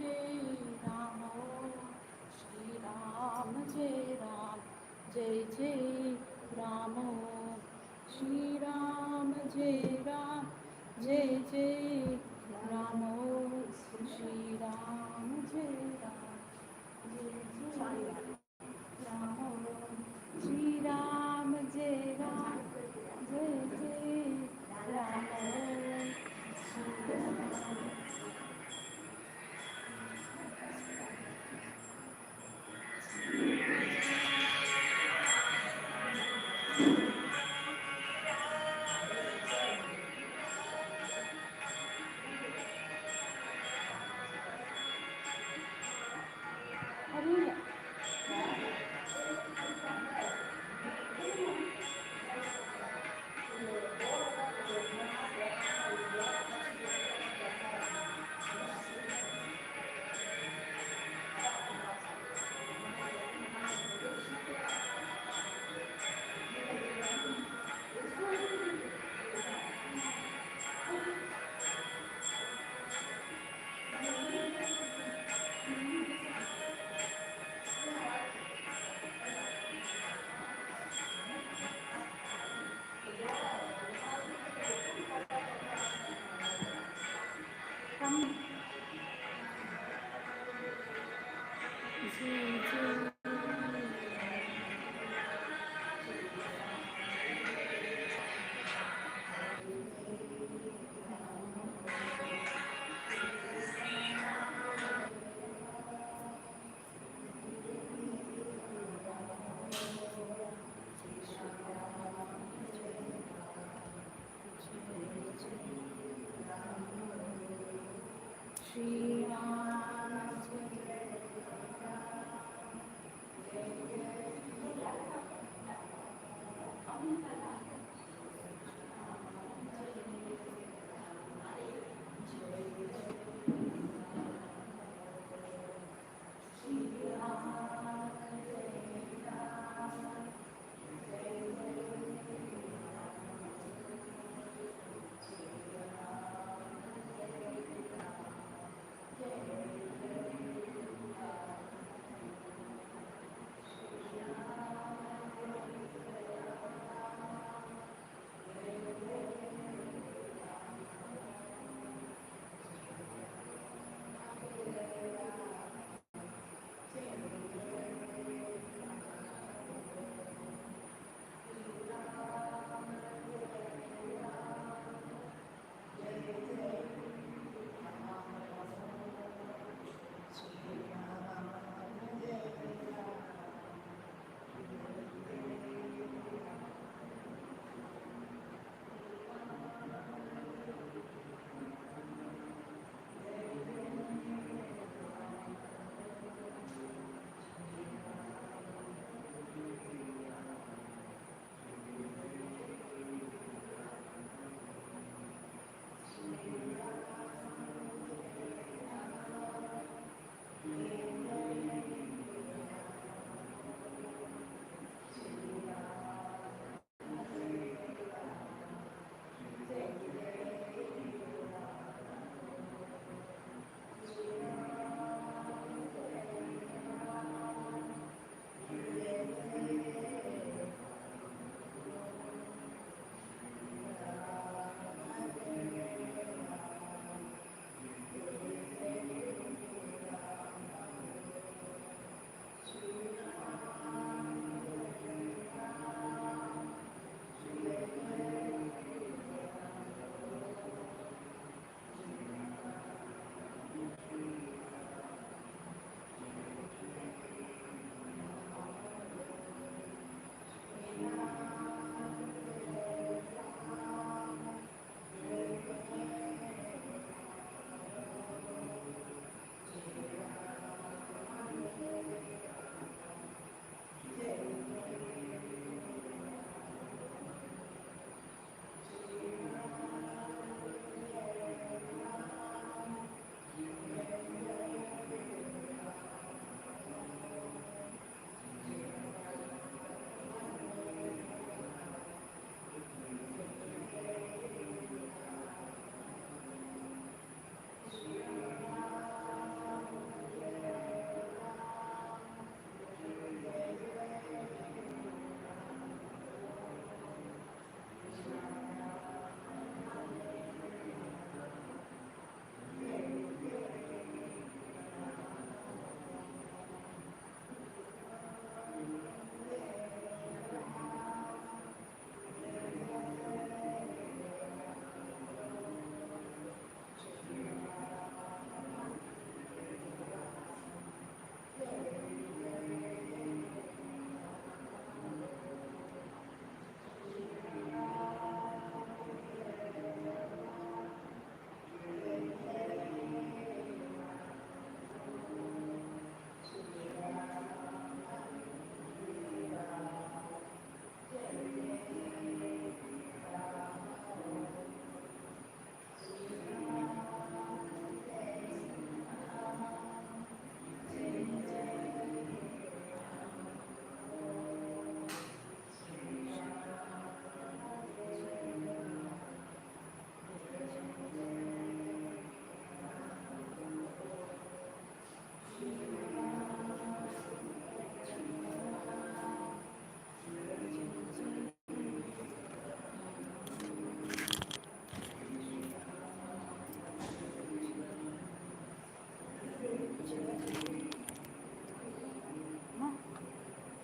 जय राम श्री राम जय राम जय जय राम श्री राम जय राम जय जय राम श्री राम जय राम जय जय राम श्री राम जय राम जय जय राम श्री राम അറിയില്ല जय जय श्री राम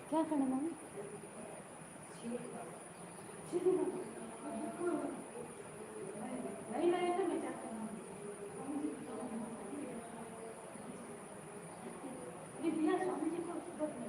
क्या करना मम्मी? नहीं नहीं तो मैं क्या करना? ये दिया स्वामी जी को सुबह में।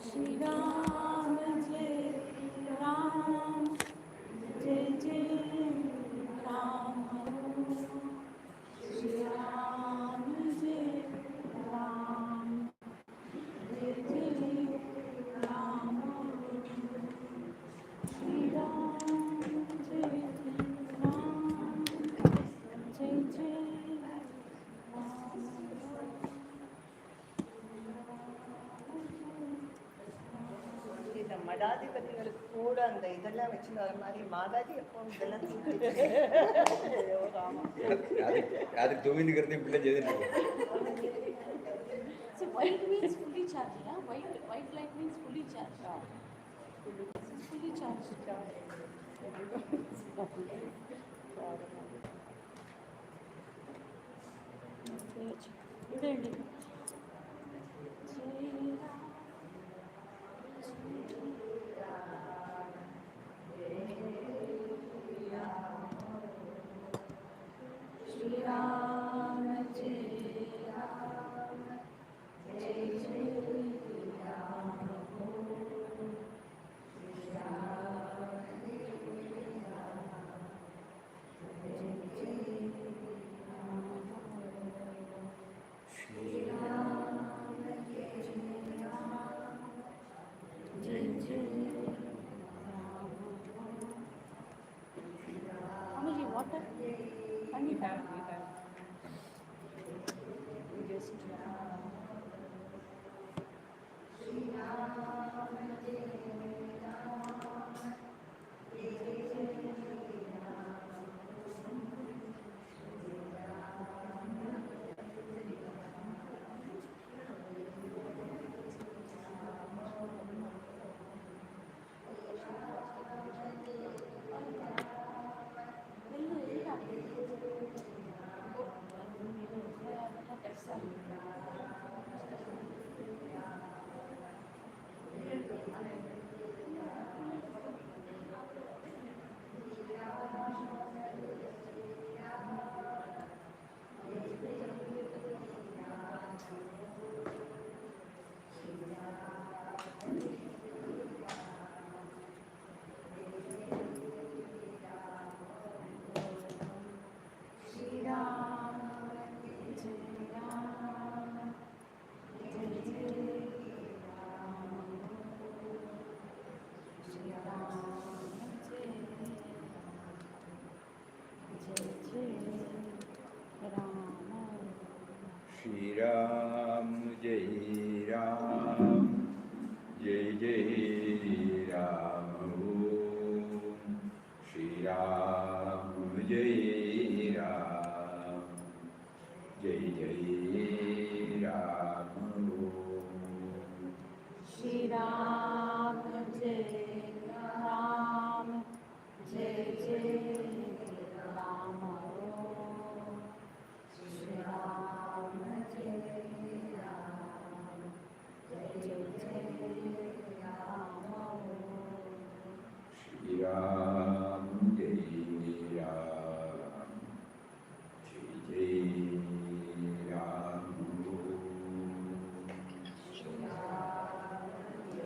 श्री राम जय राम जय जय மடாதிபதிகளுக்கு கூட அந்த இதெல்லாம் வச்சுன்னு வர மாதிரி மாதாஜி எப்போ இதெல்லாம் அதுக்கு தூங்கி करते பிள்ளை செய்து So white means fully charged, yeah? White light means fully charged. Fully charged. ఇదేంటి శ్రీరామ జయ రామ జయ జయ Rama water? We have. We just Ram, Shri Ram, Jai Ram, Jai Jai Ram. Shri Ram, Jai Ram, Jai Jai Ram. Shri Ram, Jai Ram, Jai Jai Ram. Shri Ram, Jai Ram, Jai Jai Ram. Shri Ram, Jai Ram, Jai Jai Ram. Shri Ram, Jai Ram, Jai Jai Shri Ram,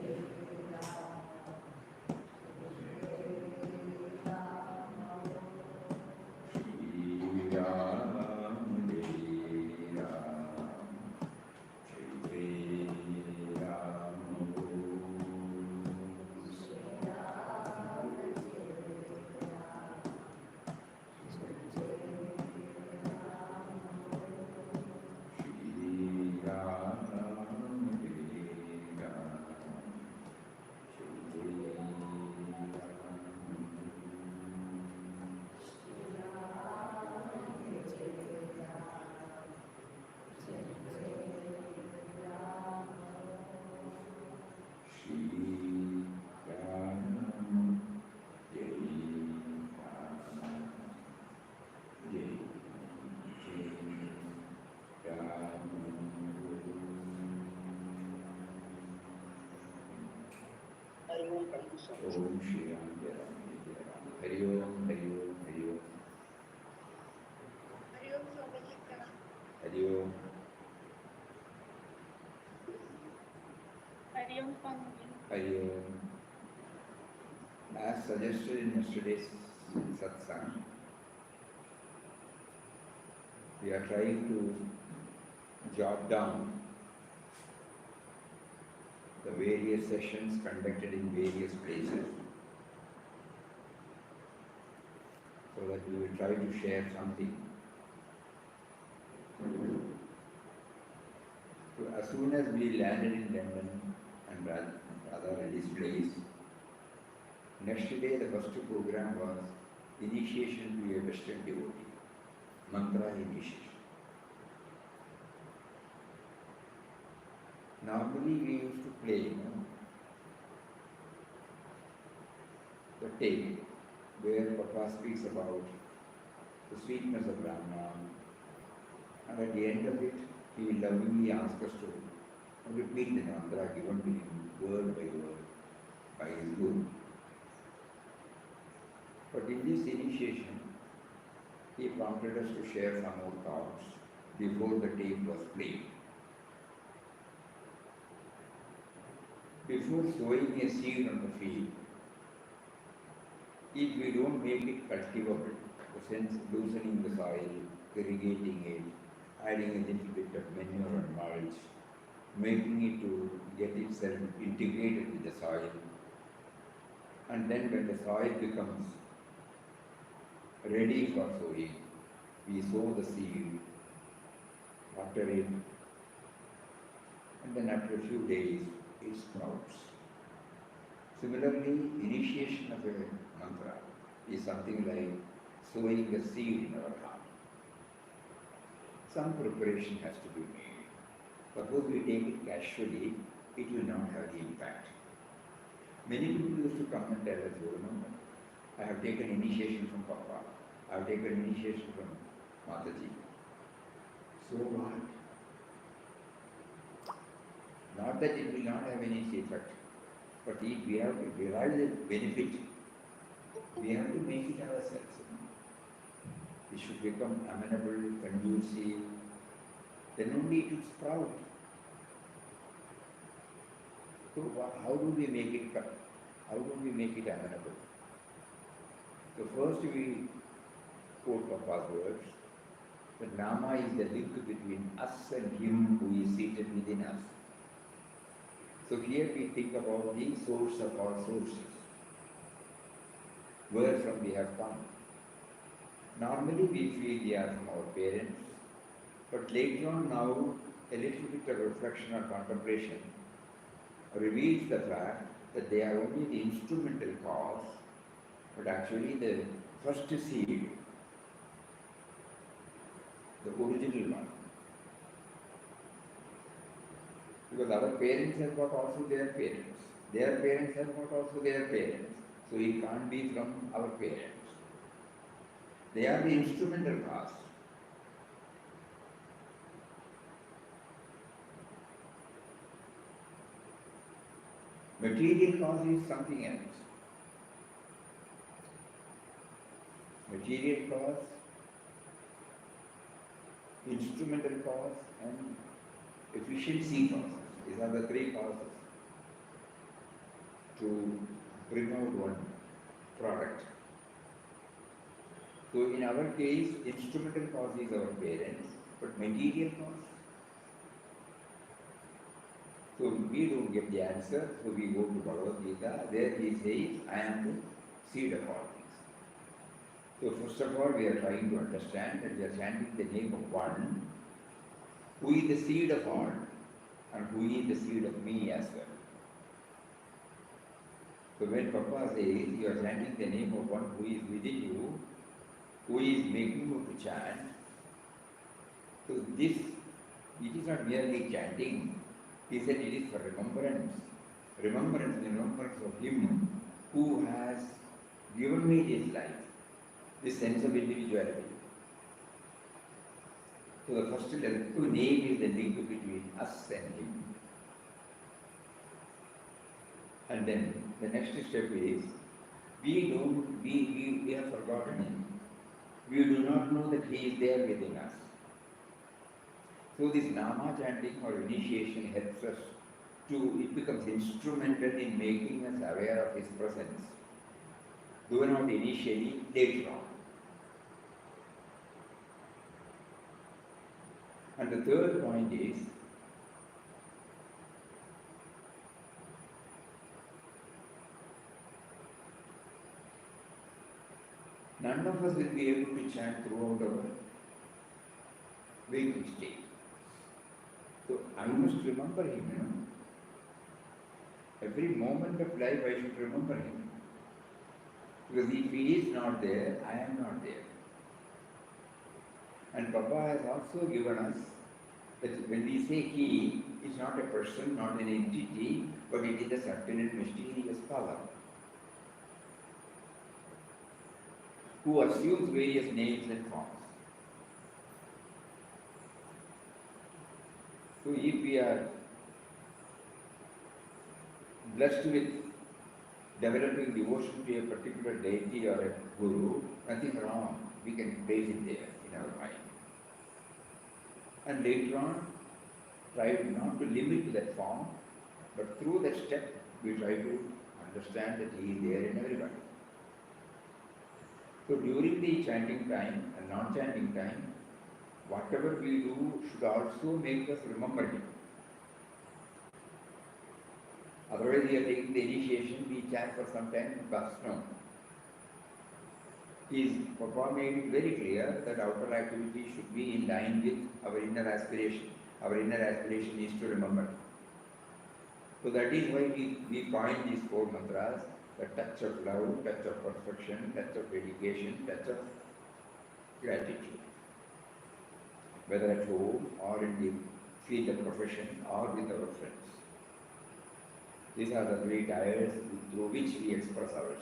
Jai Ram, Jai Jai Ram. Om Shri Ram, Jai Ram, Jai Ram. Hari Om, Hari Om, Hari Om. Hari Om. Hari Om. As suggested in yesterday's Satsang, we are trying to jot down the various sessions conducted in various places so that we will try to share something. So as soon as we landed in London and rather at this place, next day the first program was initiation to a Western devotee, mantra initiation. Normally we used to play, the tape where Papa speaks about the sweetness of Brahma, and at the end of it, he will lovingly ask us to repeat the mantra given to him word by word by his Guru. But in this initiation, he prompted us to share some more thoughts before the tape was played. Before sowing a seed on the field, if we don't make it cultivable, the sense of loosening the soil, irrigating it, adding a little bit of manure and mulch, making it to get itself integrated with the soil, and then when the soil becomes ready for sowing, we sow the seed, water it, and then after a few days, it sprouts. Similarly, initiation of a mantra is something like sowing a seed in our heart. Some preparation has to be made. Suppose we take it casually, it will not have the impact. Many people used to come and tell us, I have taken initiation from Papa, I have taken initiation from Mataji. So what? Not that it will not have any effect, but if we have to derive the benefit, we have to make it ourselves. We should become amenable, conducive, then only it will sprout. So how do we make it amenable? So first we quote Papa's words, that Nama is the link between us and Him who is seated within us. So here we think about the source of all sources, where from we have come. Normally we feel we are from our parents, but later on now a little bit of reflection or contemplation reveals the fact that they are only the instrumental cause, but actually the first seed, the original one. Because our parents have got also their parents. Their parents have got also their parents. So it can't be from our parents. They are the instrumental cause. Material cause is something else. Material cause, instrumental cause, and efficiency causes. These are the three causes to bring out one product. So in our case, instrumental cause is our parents, but material cause. So we don't get the answer, so we go to Bhagavad Gita. There he says, I am the seed of all things. So first of all, we are trying to understand that we are chanting the name of one, who is the seed of all, and who is the seed of me as well. So when Papa says, you are chanting the name of one who is within you, who is making you to chant, so this, it is not merely chanting. He said it is for remembrance. Remembrance of Him who has given me this life, this sense of individuality. So the first name is the link between us and Him. And then the next step is, we have forgotten Him. We do not know that He is there within us. So this Nama chanting or initiation helps us it becomes instrumental in making us aware of His presence. Though not initially, later on. And the third point is, none of us will be able to chant throughout our waking state. So I must remember Him, Every moment of life I should remember Him. Because if He is not there, I am not there. And Papa has also given us that when we say He, it's not a person, not an entity, but it is a certain and mysterious power who assumes various names and forms. So if we are blessed with developing devotion to a particular deity or a guru, nothing wrong. We can place it there in our mind. And later on, try not to limit that form, but through that step, we try to understand that He is there in everybody. So during the chanting time and non-chanting time, whatever we do should also make us remember Him. Otherwise, we are taking the initiation, we chant for some time, but no. Papa made it very clear that outer activity should be in line with our inner aspiration. Our inner aspiration is to remember. So that is why we coined these four mantras, the touch of love, touch of perfection, touch of dedication, touch of gratitude. Whether at home or in the field of profession or with our friends. These are the three tiers through which we express ourselves.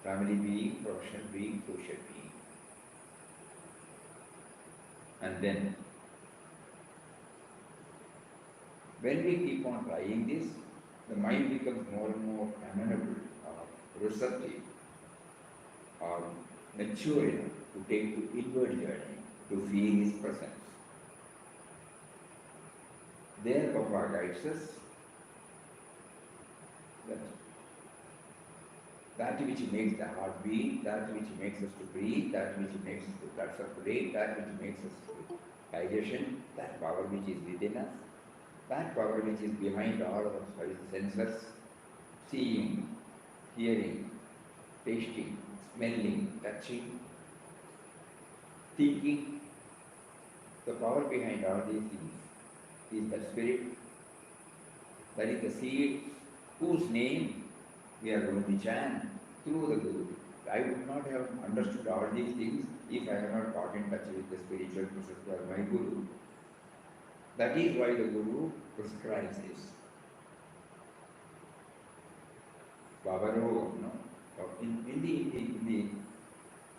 Family being, professional being, social being. And then, when we keep on trying this, the mind becomes more and more amenable, or receptive, or mature enough to take to inward journey, to feel His presence. There Papa guides us that which makes the heart beat, that which makes us to breathe, that which makes us to blood circulate, that which makes us to digestion, that power which is within us, that power which is behind all of our senses, seeing, hearing, tasting, smelling, touching, thinking. The power behind all these things is the spirit, that is the seed whose name we are going to chant through the Guru. I would not have understood all these things if I had not got in touch with the spiritual preceptor of my Guru. That is why the Guru prescribes this. Baba no,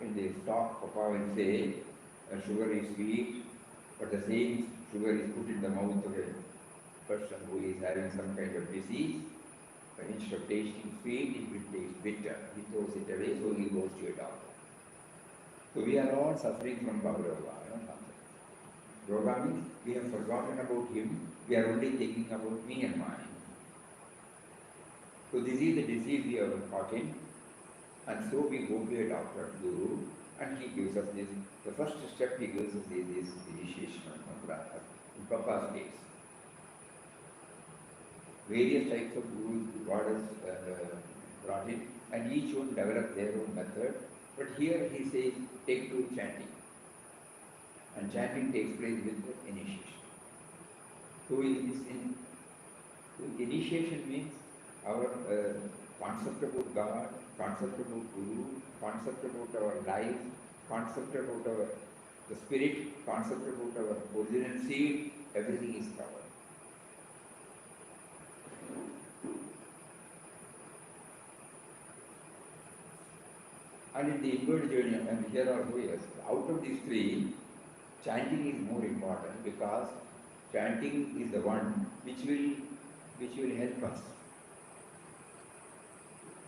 in the stock, Papa will say, sugar is sweet, but the same sugar is put in the mouth of a person who is having some kind of disease. But instead of tasting sweet, it will taste bitter. He throws it away, so he goes to a doctor. So we are all suffering from Baba Roga. Roga means we have forgotten about him, we are only thinking about me and mine. So this is the disease we are caught in, and so we go to a doctor, Guru, and he gives us this. The first step he gives us is this initiation of mantra, in Papa's case. Various types of gurus God has brought in, and each one developed their own method. But here he says, take to chanting. And chanting takes place with the initiation. So initiation means our concept about God, concept about Guru, concept about our life, concept about the spirit, concept about our original seed, everything is covered. And in the inward journey, and here are ways, out of these three, chanting is more important because chanting is the one which will help us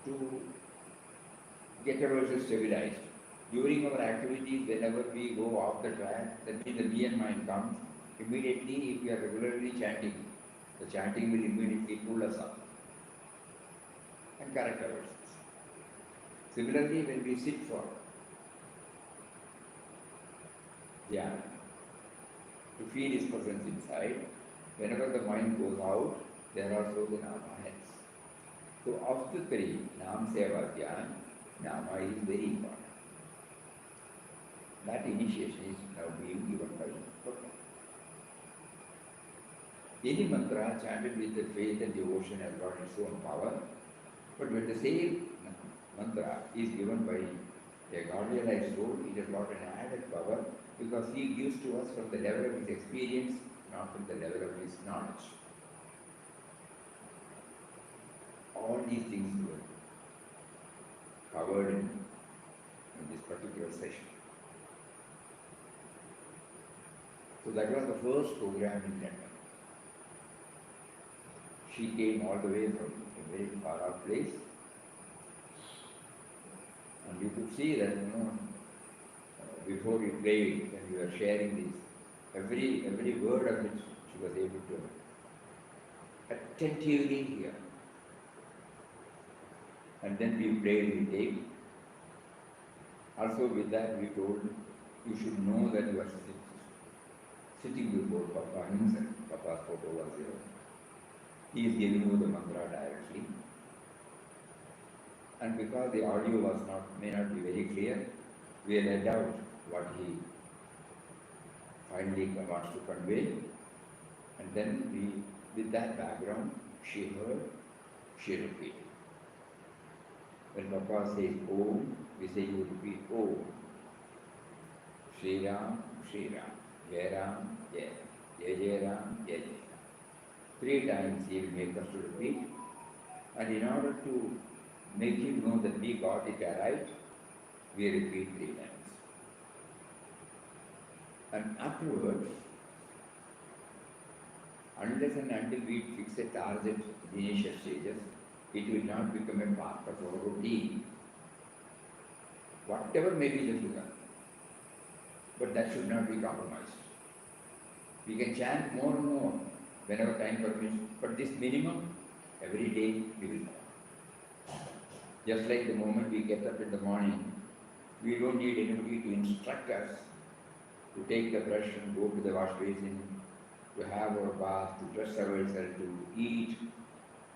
to get ourselves stabilized. During our activities, whenever we go off the track, that means the me and mind comes, immediately if we are regularly chanting, the chanting will immediately pull us up and correct ourselves. Similarly, when we sit for dhyana, to feel his presence inside, whenever the mind goes out, there are also the namas. So of the three, Nam Seva Dhyan, Nama is very important. That initiation is now being given by Papa. Any mantra chanted with the faith and devotion has got its own power, but when the same mantra is given by a God-realized soul, it has got an added power because he gives to us from the level of his experience, not from the level of his knowledge. All these things were covered in this particular session. So that was the first program in London. She came all the way from a very far off place. And you could see that, before we played, when we were sharing this, every word of it she was able to attentively hear. And then we played the tape. Also with that we told, you should know that you are sitting before Papa himself. Papa's photo was there. He is giving you the mantra directly. And because the audio may not be very clear, we read out what he finally wants to convey. And then with that background, she heard, she repeated. When Papa says Om, we say you repeat Om. Shri Ram, Shri Ram. Jai Ram, Jai Ram. Jai Jai Ram, Jai Jai Ram. 3 times he will make us to repeat. And in order to make him know that we got it right, we repeat 3 times. And afterwards, unless and until we fix a target in the initial stages, it will not become a part of our routine. Whatever may be the sugar, but that should not be compromised. We can chant more and more whenever time permits, but this minimum, every day we will know. Just like the moment we get up in the morning, we don't need anybody to instruct us to take the brush and go to the wash basin, to have our bath, to dress ourselves, to eat.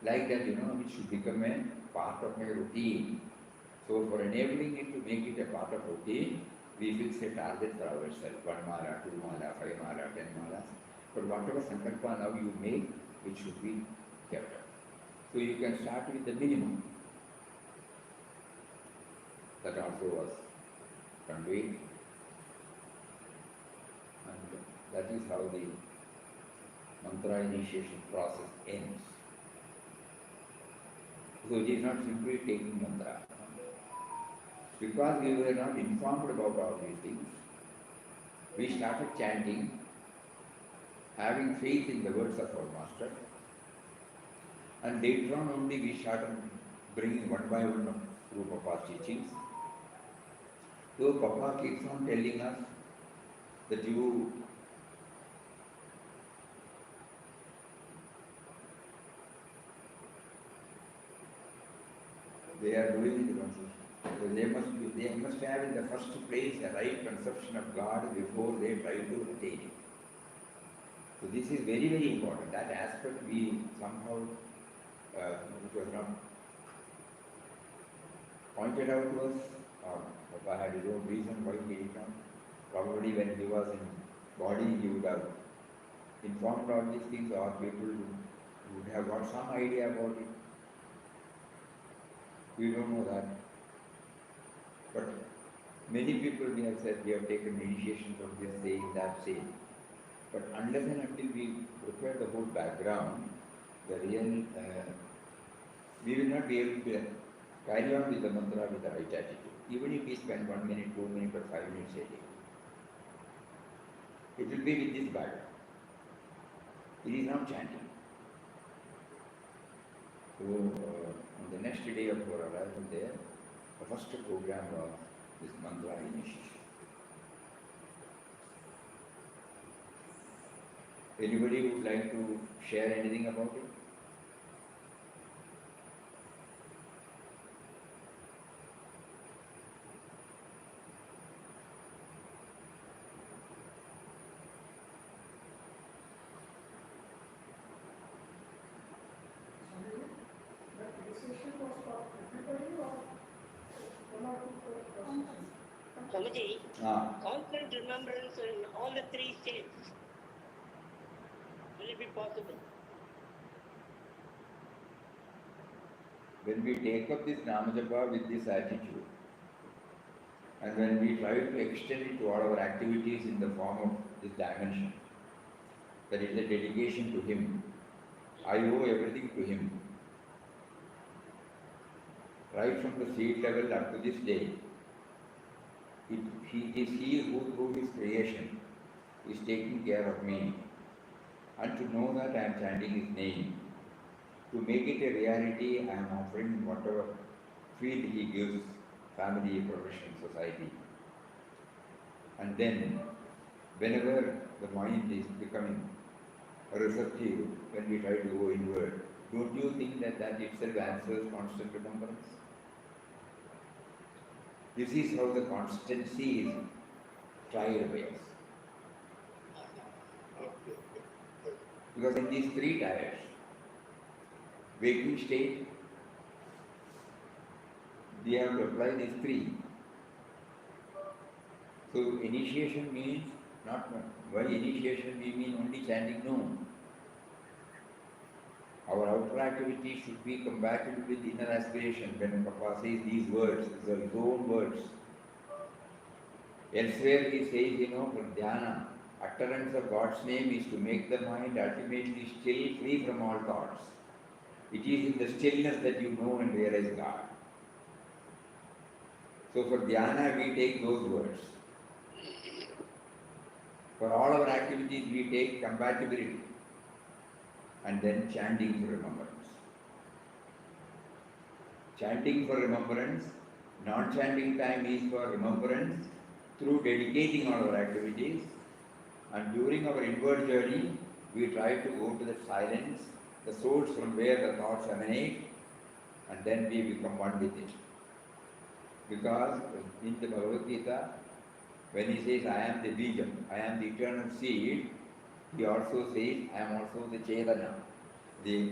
Like that, it should become a part of my routine. So for enabling it to make it a part of routine, we fix a target for ourselves, 1 mala, 2 mala, 5 mala, 10 malas. But whatever sankalpa now you make, it should be kept up. So you can start with the minimum. That also was conveyed. And that is how the mantra initiation process ends. So it is not simply taking mantra. Because we were not informed about all these things, we started chanting, having faith in the words of our master, and later on only we started bringing one by one through Papa's teachings. So Papa keeps on telling us that they are doing the conception. So they must have in the first place a right conception of God before they try to attain it. So this is very, very important. That aspect we somehow, it was not pointed out to us, or Papa had his own reason why he did not. Probably when he was in body, he would have informed all these things, or people would have got some idea about it. We don't know that. But many people we have said we have taken initiation from this saying, that saying. But unless and until we prepare the whole background, the real, we will not be able to carry on with the mantra with the right attitude. Even if we spend 1 minute, 2 minutes or 5 minutes a day. It will be with this background. It is not chanting. So, on the next day of our arrival there, the first program was this mantra initiation. Anybody would like to share anything about it? Swamiji, constant remembrance in all the three states. Will it be possible? When we take up this Namajapa with this attitude, and when we try to extend it to all our activities in the form of this dimension, that is a dedication to Him. I owe everything to Him. Right from the seed level up to this day, He is He who through His creation is taking care of me. And to know that I am chanting His name, to make it a reality, I am offering whatever field He gives, family, profession, society. And then, whenever the mind is becoming receptive, when we try to go inward, don't you think that that itself answers constant remembrance? This is how the constancy is tried by us. Because in these three tiers, waking state, we have to apply these three. So initiation means not why initiation we mean only chanting, no. Our outer activity should be compatible with inner aspiration. When Papa says these words, these are his own words. Elsewhere he says, for dhyana, utterance of God's name is to make the mind ultimately still, free from all thoughts. It is in the stillness that you know and realize God. So for dhyana we take those words. For all our activities we take compatibility. And then chanting for remembrance. Chanting for remembrance, non-chanting time is for remembrance through dedicating all our activities. And during our inward journey, we try to go to the silence, the source from where the thoughts emanate, and then we become one with it. Because in the Bhagavad Gita, when he says, I am the Bijam, I am the eternal seed, he also says, I am also the Chetana, the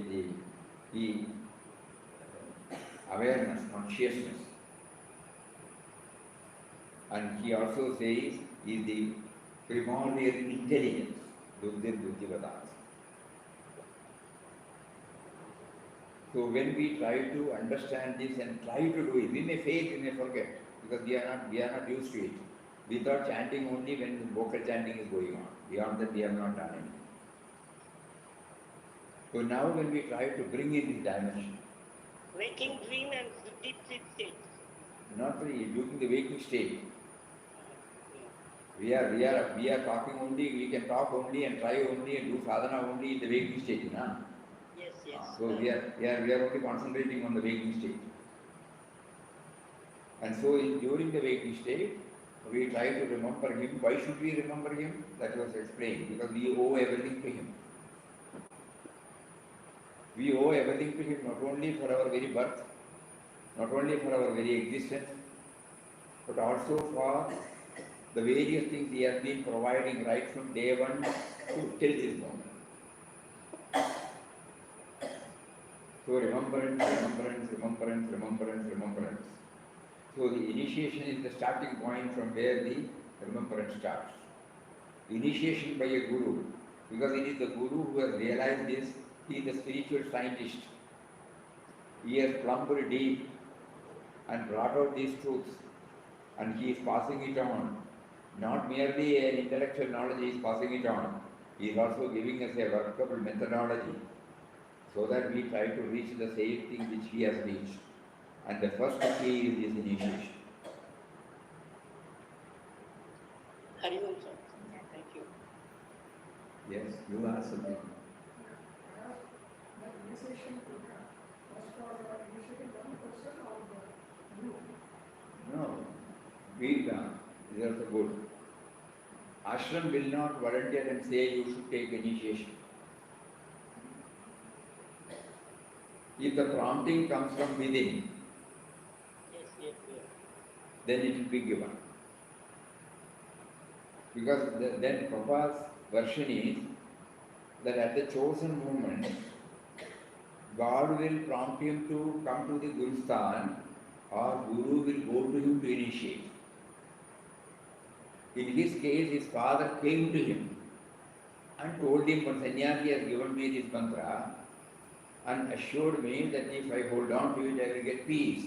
awareness, consciousness. And he also says, he is the primordial intelligence, Buddhir Buddhivadas. So when we try to understand this and try to do it, we may fail, we may forget, because we are not used to it. We thought chanting only when vocal chanting is going on. Beyond that we have not done anything. So now when we try to bring in this dimension, Waking dream and deep sleep state. not really during the waking state, we are talking only, we can talk only and try only and do sadhana only in the waking state, na? Yes, yes. So we are only concentrating on the waking state. And so during the waking state, we try to remember him. Why should we remember him? That was explained. Because we owe everything to him. We owe everything to him, not only for our very birth, not only for our very existence, but also for the various things he has been providing right from day one to till this moment. So remembrance, remembrance, remembrance, remembrance, remembrance. So the initiation is the starting point from where the remembrance starts. Initiation by a guru, because it is the guru who has realized this. He is the spiritual scientist. He has plumbed deep and brought out these truths, and he is passing it on. Not merely an intellectual knowledge, he is passing it on. He is also giving us a workable methodology so that we try to reach the same thing which he has reached. And the first key is this initiation. Hari Om, sir. Thank you. Yes, you ask something. No, we is also good. Ashram will not volunteer and say you should take initiation. If the prompting comes from within, Yes. then it will be given. Because then Prabhupada's version is that at the chosen moment, God will prompt him to come to the Guru Sthan, or Guru will go to him to initiate. In his case, his father came to him and told him, "One Sanyasi has given me this mantra and assured me that if I hold on to it, I will get peace."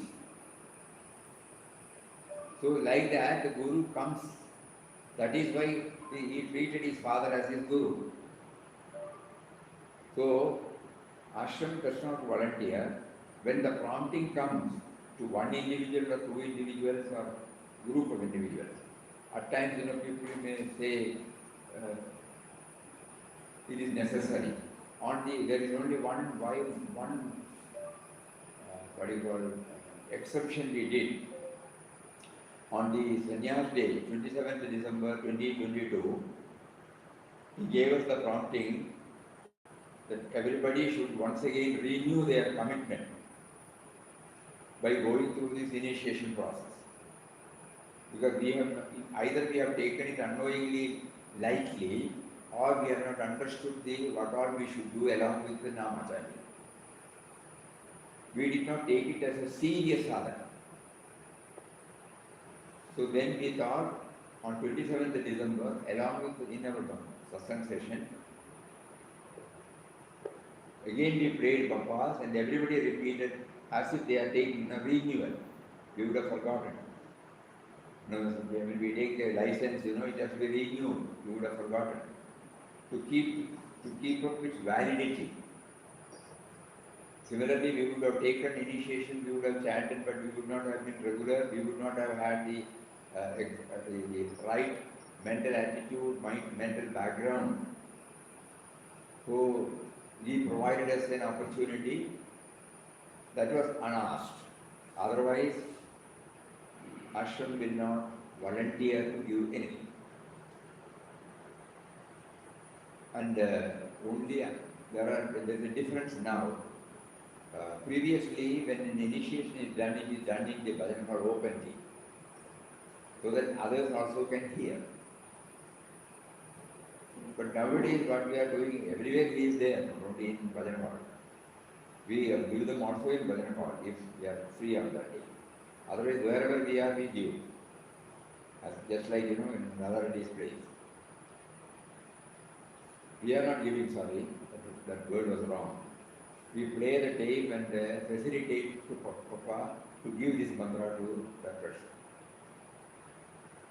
So like that, the Guru comes. That is why he treated his father as his Guru. So, Ashram does not volunteer. When the prompting comes to one individual or two individuals or group of individuals, at times, people may say it is necessary. There is only one exception we did. On the Sanyas day, 27th December 2022, he gave us the prompting that everybody should once again renew their commitment by going through this initiation process. Because either we have taken it unknowingly, lightly, or we have not understood what all we should do along with the Namacharya. We did not take it as a serious sadhana. So then we thought on 27th December, along with in our Satsang session, again we prayed Papas and everybody repeated as if they are taking a renewal. We would have forgotten. When we take the license, it has to be renewed. We would have forgotten. To keep up its validity. Similarly, we would have taken initiation, we would have chanted, but we would not have been regular, we would not have had the right mental attitude, mental background. So, he provided us an opportunity that was unasked. Otherwise, Ashram will not volunteer to give anything. And there is a difference now. Previously, when an initiation is done, it is done in the bhajan hall openly, so that others also can hear. But nowadays, what we are doing, everywhere he is there, not only in bhajan hall. We give them also in bhajan hall if we are free on that day. Otherwise, wherever we are, we give. Just like in another display. We are not giving, sorry, that word was wrong. we play the tape and facilitate to Papa to give this mantra to that person.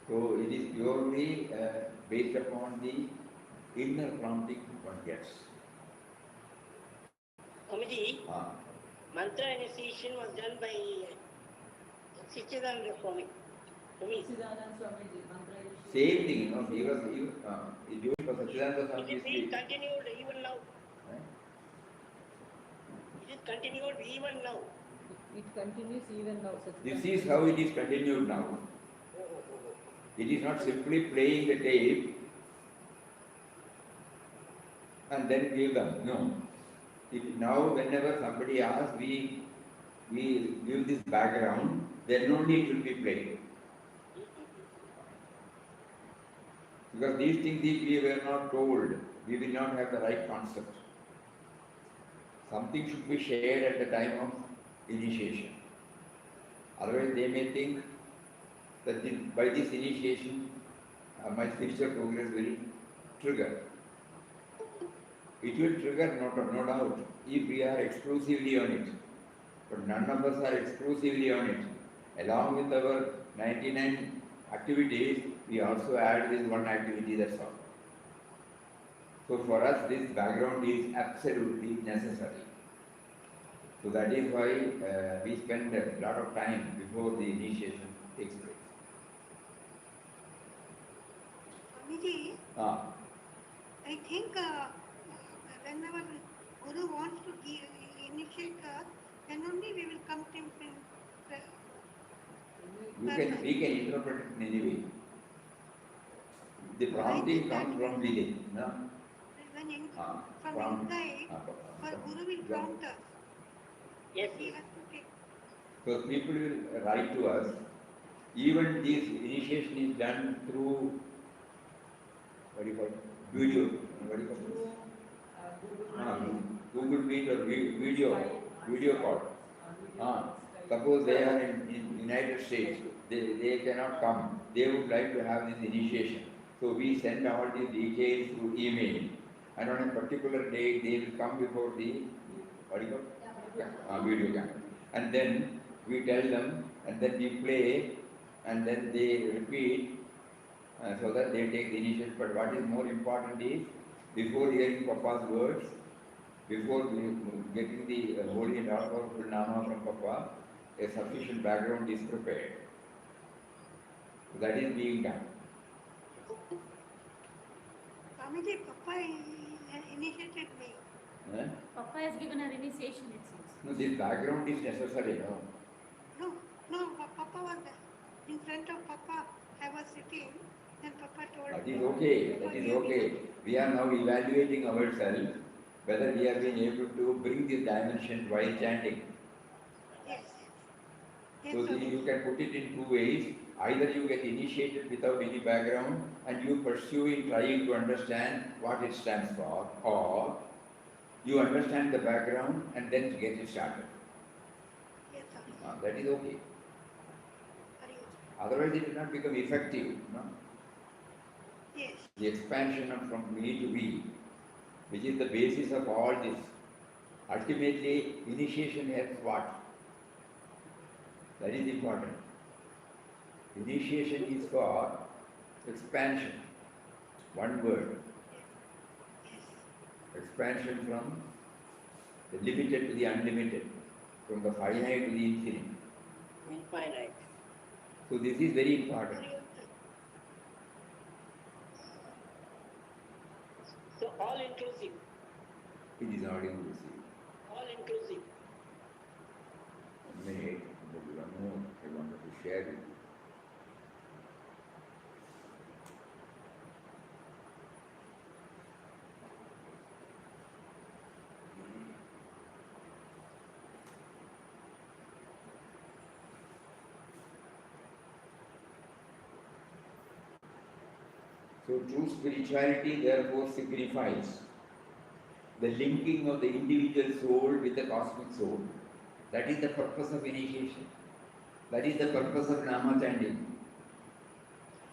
So it is purely based upon the inner prompting one gets. Swamiji, mantra initiation was done by Sichidananda Swami. To me. Same thing, he was doing for Sachidananda Swami. It is continued even now. It is continued even now. It continues even now. This is how it is continued now. It is not simply playing the tape and then give them. No. Now whenever somebody asks, we give this background, then only it will be played. Because these things, if we were not told, we will not have the right concept. Something should be shared at the time of initiation. Otherwise they may think that by this initiation my spiritual progress will trigger. It will trigger, no doubt, if we are exclusively on it. But none of us are exclusively on it. Along with our 99 activities, we also add this one activity, that's all. So for us, this background is absolutely necessary. So that is why we spend a lot of time before the initiation takes place. Swamiji, I think whenever Guru wants to initiate us, then only we will come to him. We can interpret it in any way. The prompting comes from within. No? From inside, for Guru will prompt us. Yes. We have to take. So people will write to us. Even this initiation is done through video. Google Meet or video call. Suppose they are in United States, they cannot come. They would like to have this initiation. So we send all the details through email. And on a particular day, they will come before the video camera. And then we tell them, and then we play, and then they repeat, so that they take the initiative. But what is more important is, before hearing Papa's words, before getting the holy and all-powerful Nama from Papa, a sufficient background is prepared. So that is being done. Swamiji, Papa initiated me. Papa has given her initiation, it seems. No, this background is necessary, no? No, Papa was there. In front of Papa, I was sitting, and Papa told That me. is okay, that is okay. We are now evaluating ourselves, whether we have been able to bring this dimension while chanting. Yes. So Swamiji. you can put it in two ways. Either you get initiated without any background and you pursue in trying to understand what it stands for, or you understand the background and then get it started. Yes, Swamiji. That is okay. Otherwise it will not become effective. No? Yes. The expansion from me to we, which is the basis of all this. Ultimately, initiation helps what? That is important. Initiation is for expansion. One word. Expansion from the limited to the unlimited, from the finite to the infinite. Infinite. So this is very important. So all inclusive. It is not inclusive. All inclusive. A minute, there is one more I wanted to share with you. So true spirituality therefore signifies the linking of the individual soul with the cosmic soul. That is the purpose of initiation. That is the purpose of Nama chanting.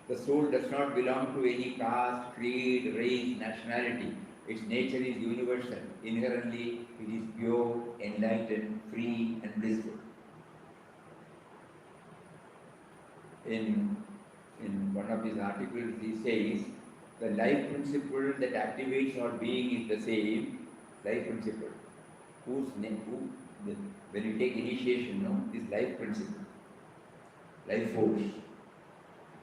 The soul does not belong to any caste, creed, race, nationality. Its nature is universal. Inherently, it is pure, enlightened, free, and blissful. In one of his articles, he says, the life principle that activates our being is the same life principle. When you take initiation, no, is life principle, life force.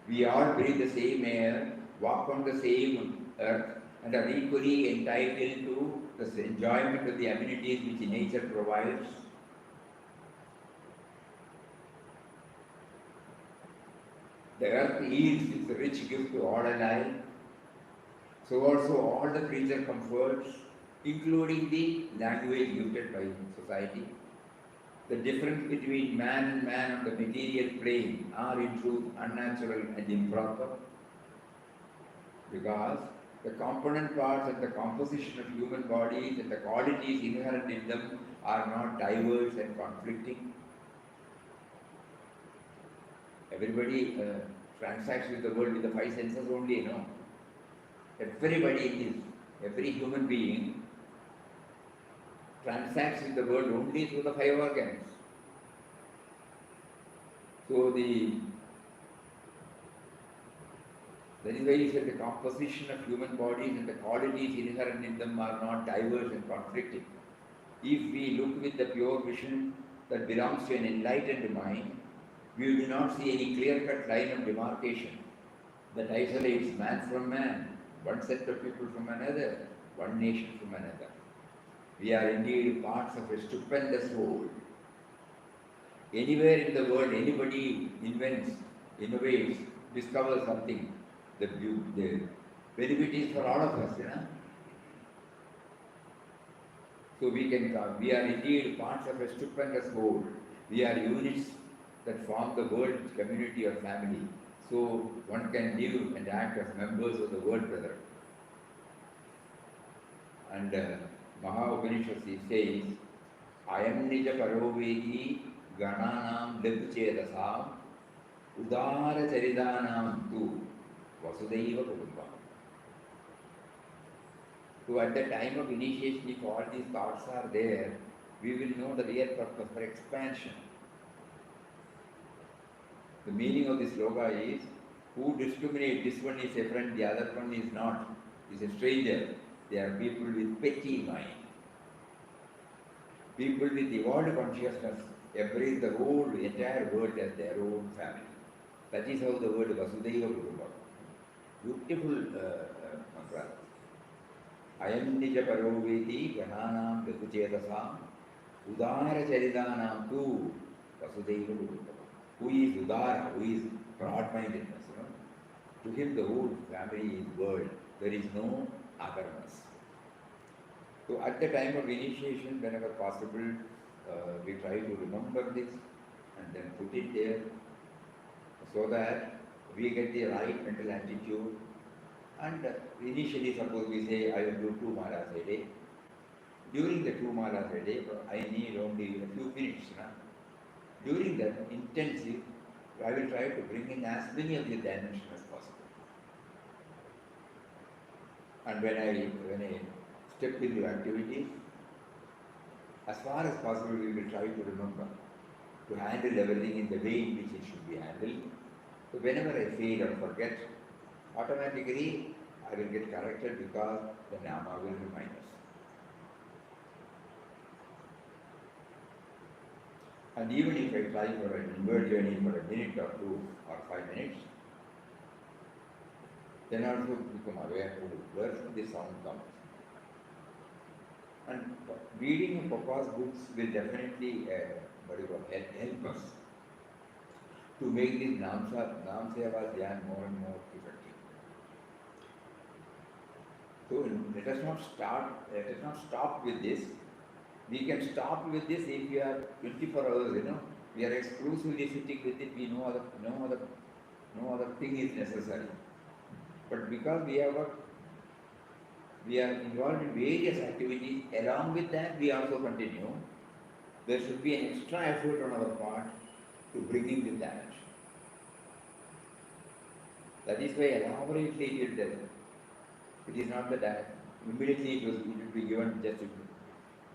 We all breathe the same air, walk on the same earth, and are equally entitled to the enjoyment of the amenities which nature provides. The earth yields its rich gift to all alike. So also all the creature comforts, including the language gifted by society. The difference between man and man on the material plane are in truth unnatural and improper, because the component parts and the composition of human bodies and the qualities inherent in them are not diverse and conflicting. Everybody transacts with the world with the five senses only, no? Every human being transacts with the world only through the five organs. So that is why he said the composition of human bodies and the qualities inherent in them are not diverse and conflicting. If we look with the pure vision that belongs to an enlightened mind, we will not see any clear-cut line of demarcation that isolates man from man, one set of people from another, one nation from another. We are indeed parts of a stupendous whole. Anywhere in the world, anybody invents, innovates, discovers something. The benefit is for all of us, you know. So we are indeed parts of a stupendous whole. We are units that form the world community or family. So one can live and act as members of the world brother. And Maha Upanishad says, Ayam nija parovedi gananam lebchedasam udara charidanam tu vasudaiva kudumbam. So at the time of initiation, if all these thoughts are there, we will know the real purpose for expansion. The meaning of this sloka is, who discriminate, this one is a friend, the other one is not, is a stranger. They are people with petty mind. People with evolved consciousness embrace the whole, entire world as their own family. That is how the word Vasudaiva Kutumbam. Beautiful mantra. Ayam nija paroveti gananam vikuchedasam udara charidanam tu Vasudaiva Kutumbam. Who is udara, who is broad-mindedness, you know? To him the whole family is world. There is no otherness. So at the time of initiation, whenever possible, we try to remember this and then put it there so that we get the right mental attitude. And initially, suppose we say, I will do 2 malas a day. During the 2 malas a day, I need only a few minutes. During that intensive, I will try to bring in as many of the dimensions as possible. And when I step into activities, as far as possible, we will try to remember to handle everything in the way in which it should be handled. So whenever I fail or forget, automatically I will get corrected because the Nama will remind us. And even if I try for an inward journey for a minute or 2 or 5 minutes, then also become aware of where the sound comes. And reading Papa's books will definitely help us to make this Nam Seva Dhyan more and more effective. So let us not stop with this. We can stop with this if we are 24 hours, you know. We are exclusively sitting with it, no other thing is necessary. But because we are involved in various activities, along with that we also continue. There should be an extra effort on our part to bring in this dimension. That is why elaborately it is not the Immediately it will be given just to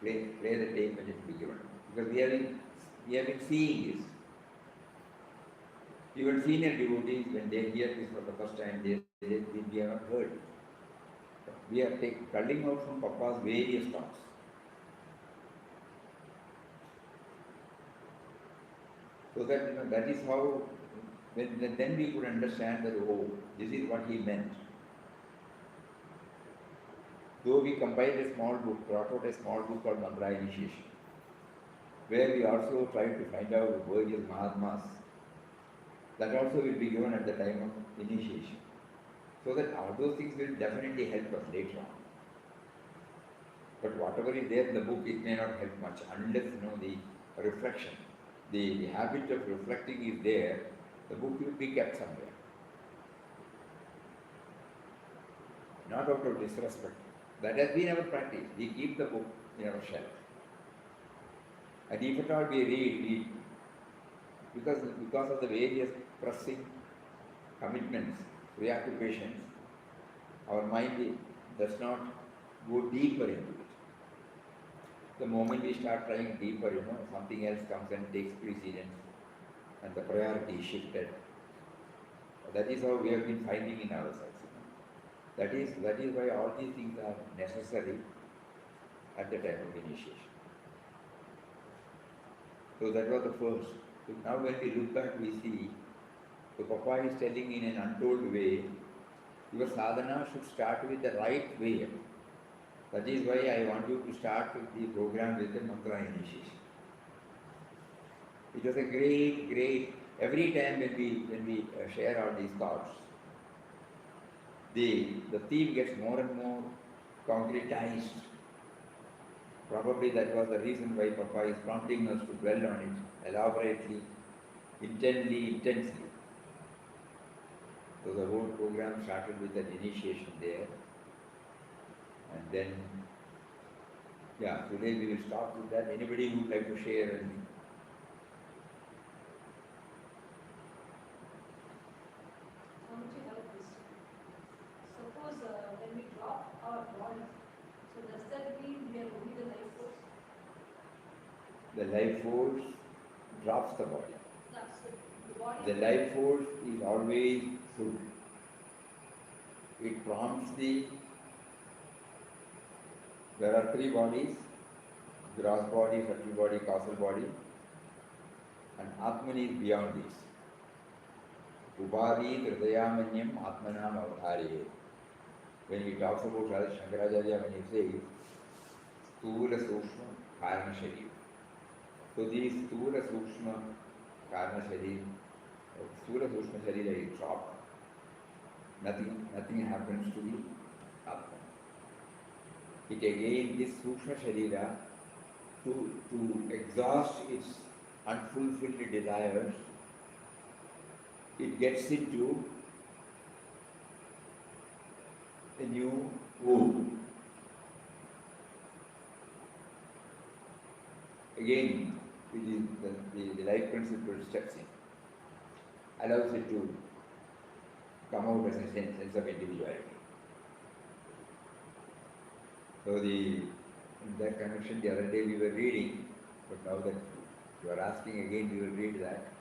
play the tape and it will be given. Because we have been seeing this. Even senior devotees, when they hear this for the first time, we haven't heard. We are culling out from Papa's various talks. So that that is how, then we could understand that, oh, this is what he meant. Though we compiled a small book, brought out a small book called Mantra Initiation, where we also tried to find out various Mahatmas. That also will be given at the time of initiation. So that all those things will definitely help us later on. But whatever is there in the book, it may not help much unless the reflection, the habit of reflecting is there, the book will be kept somewhere. Not out of disrespect. That has been our practice. We keep the book in our shelf. And if at all we read, because of the various pressing commitments, preoccupations, our mind does not go deeper into it. The moment we start trying deeper, something else comes and takes precedence and the priority is shifted. That is how we have been finding in ourselves. That is why all these things are necessary at the time of initiation. So that was the first. So now when we look back, we see the Papa is telling in an untold way, your sadhana should start with the right way. That is why I want you to start with the program with the mantra initiation. It was a great, every time when we share all these thoughts, the theme gets more and more concretized. Probably that was the reason why Papa is prompting us to dwell on it elaborately, intensely. So the whole program started with an initiation there. And then, today we will start with that. Anybody who would like to share anything? Suppose when we drop our body, so does that mean we are only the life force? The life force drops the body. That's the body. The life force is always full. It prompts there are three bodies: gross body, subtle body, causal body, and Atman is beyond this. Ubhadi Hridayamanyam Atmanam Avdhariye. When he talks about Shankaracharya, when he says Sthula Sukshma Karana Sharira. So these Sthula Sukshma Karana Sharira, Sthula Sukshma Sharira is dropped. Nothing happens to the Atman. It again, this Sukshma Sharira, to exhaust its unfulfilled desires, it gets into a new womb. Again, which is the life principle steps in, allows it to come out as a sense of individuality. So in that connection, the other day we were reading, but now that you are asking again, we will read that.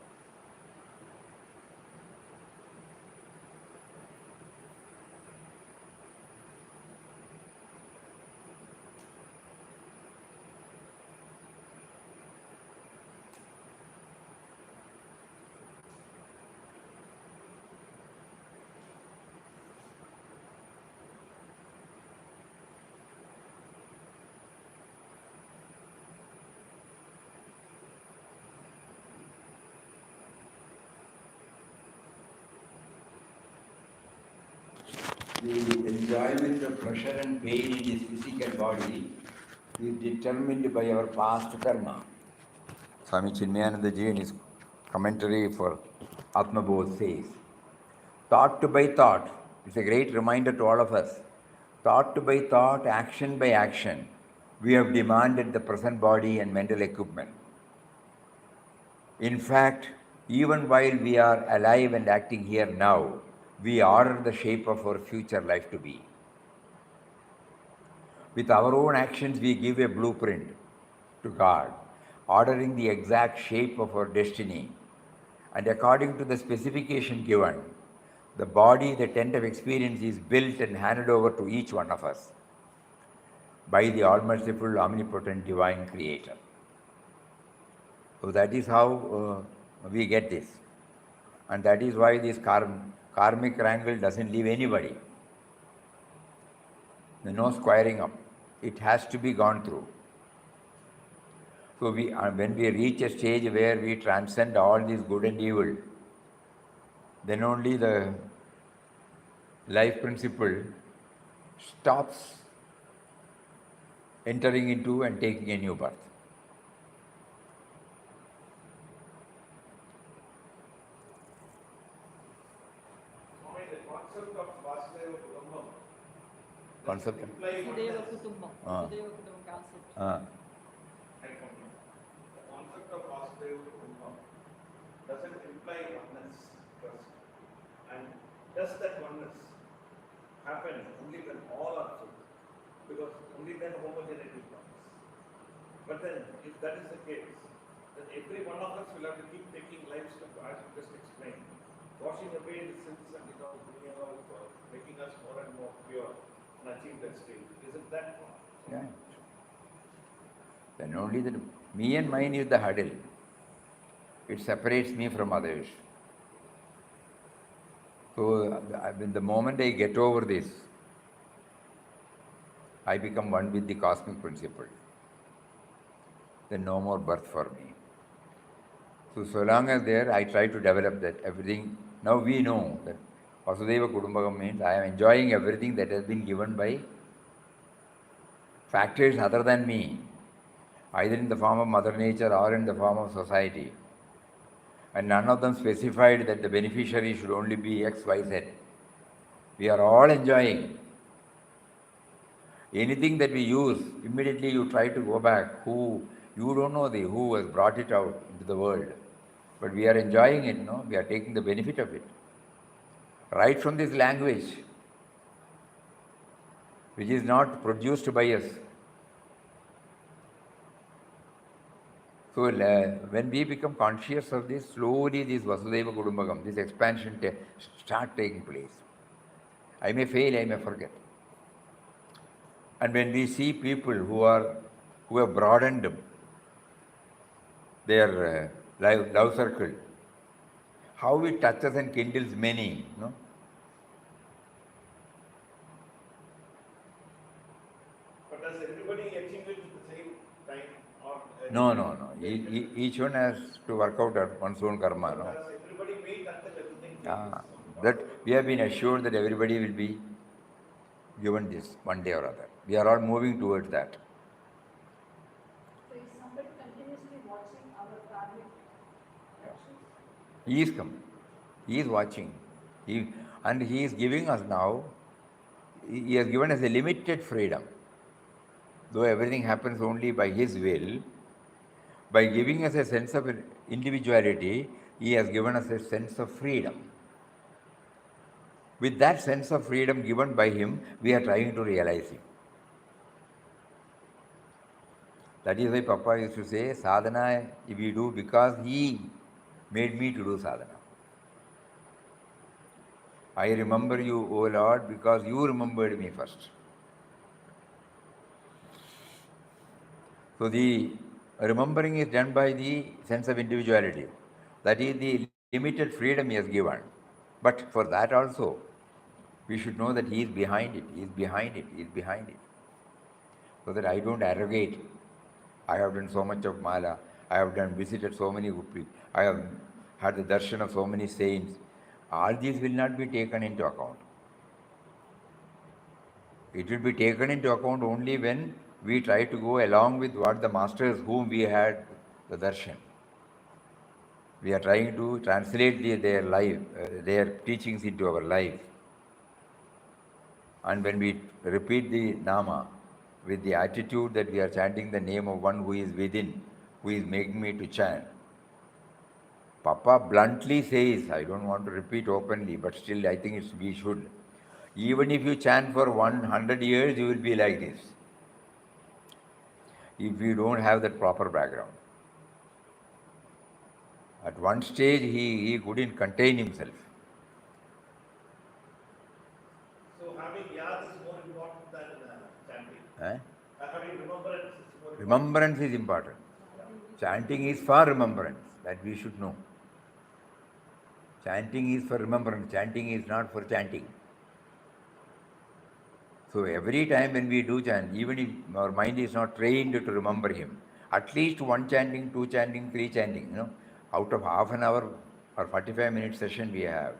The enjoyment of pleasure and pain in this physical body is determined by our past karma. Swami Chinmayananda Ji in his commentary for Atma Bodh says, thought by thought, it's a great reminder to all of us, thought by thought, action by action, we have demanded the present body and mental equipment. In fact, even while we are alive and acting here now, we order the shape of our future life to be. With our own actions, we give a blueprint to God, ordering the exact shape of our destiny. And according to the specification given, the body, the tent of experience, is built and handed over to each one of us by the all-merciful, omnipotent, divine Creator. So that is how we get this. And that is why this karmic wrangle doesn't leave anybody. There's no squaring up. It has to be gone through. So when we reach a stage where we transcend all this good and evil, then only the life principle stops entering into and taking a new birth. Concept? Vasudeva Kutumbam. Vasudeva Kutumbam concept. The concept of Vasudeva Kutumbam doesn't imply oneness first. And does that oneness happen only when all are full? Because only then homogeneity comes. But then, if that is the case, then every one of us will have to keep taking life steps, as you just explained, washing away the sins and making us more and more pure and achieve that state. Isn't that one? Yeah. Then only the me and mine is the hurdle. It separates me from others. So the moment I get over this, I become one with the cosmic principle. Then no more birth for me. So long as there, I try to develop that everything. Now we know that Vasudeva Kutumbakam means I am enjoying everything that has been given by factors other than me, either in the form of Mother Nature or in the form of society. And none of them specified that the beneficiary should only be X, Y, Z. We are all enjoying. Anything that we use, immediately you try to go back. You don't know who has brought it out into the world. But we are enjoying it, no? We are taking the benefit of it. Right from this language, which is not produced by us. So when we become conscious of this, slowly this Vasudeva Kutumbakam, this expansion start taking place. I may fail, I may forget. And when we see people who have broadened their love circle, how it touches and kindles many, no? But does everybody achieve it at the same time? Or No. Each one has to work out one's own karma, no? does everybody wait until everything That we have been assured that everybody will be given this one day or other. We are all moving towards that. So is somebody continuously watching our karmic actions? He is coming. He is watching. And he is giving us now, he has given us a limited freedom. Though everything happens only by his will, by giving us a sense of individuality, he has given us a sense of freedom. With that sense of freedom given by him, we are trying to realize him. That is why Papa used to say, sadhana we do because he made me to do sadhana. I remember you, O Lord, because you remembered me first. So the remembering is done by the sense of individuality. That is the limited freedom he has given. But for that also, we should know that he is behind it, he is behind it, he is behind it. So that I don't arrogate. I have done so much of mala, I have visited so many good people, I have had the darshan of so many saints. All these will not be taken into account. It will be taken into account only when we try to go along with what the masters whom we had the darshan. We are trying to translate their life, their teachings into our life. And when we repeat the nama with the attitude that we are chanting the name of one who is within, who is making me to chant, Papa bluntly says, I don't want to repeat openly, but still I think we should. Even if you chant for 100 years, you will be like this. if we don't have that proper background. At one stage, he couldn't contain himself. So having yad is more important than chanting. Eh? Having remembrance is more important. Remembrance is important. Chanting is for remembrance, that we should know. Chanting is for remembrance, chanting is not for chanting. So every time when we do chant, even if our mind is not trained to remember him, at least one chanting, two chanting, three chanting, out of half an hour or 45-minute session we have.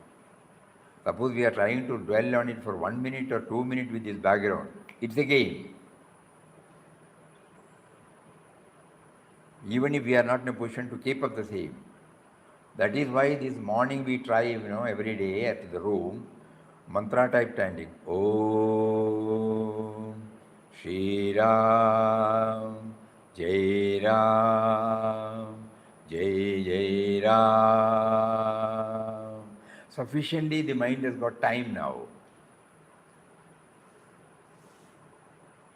Suppose we are trying to dwell on it for 1 minute or 2 minutes with this background, it's a game. Even if we are not in a position to keep up the same. That is why this morning we try, every day at the room, mantra type chanting. Om Shri Ram Jai Ram Jai Jai Ram. Sufficiently the mind has got time now.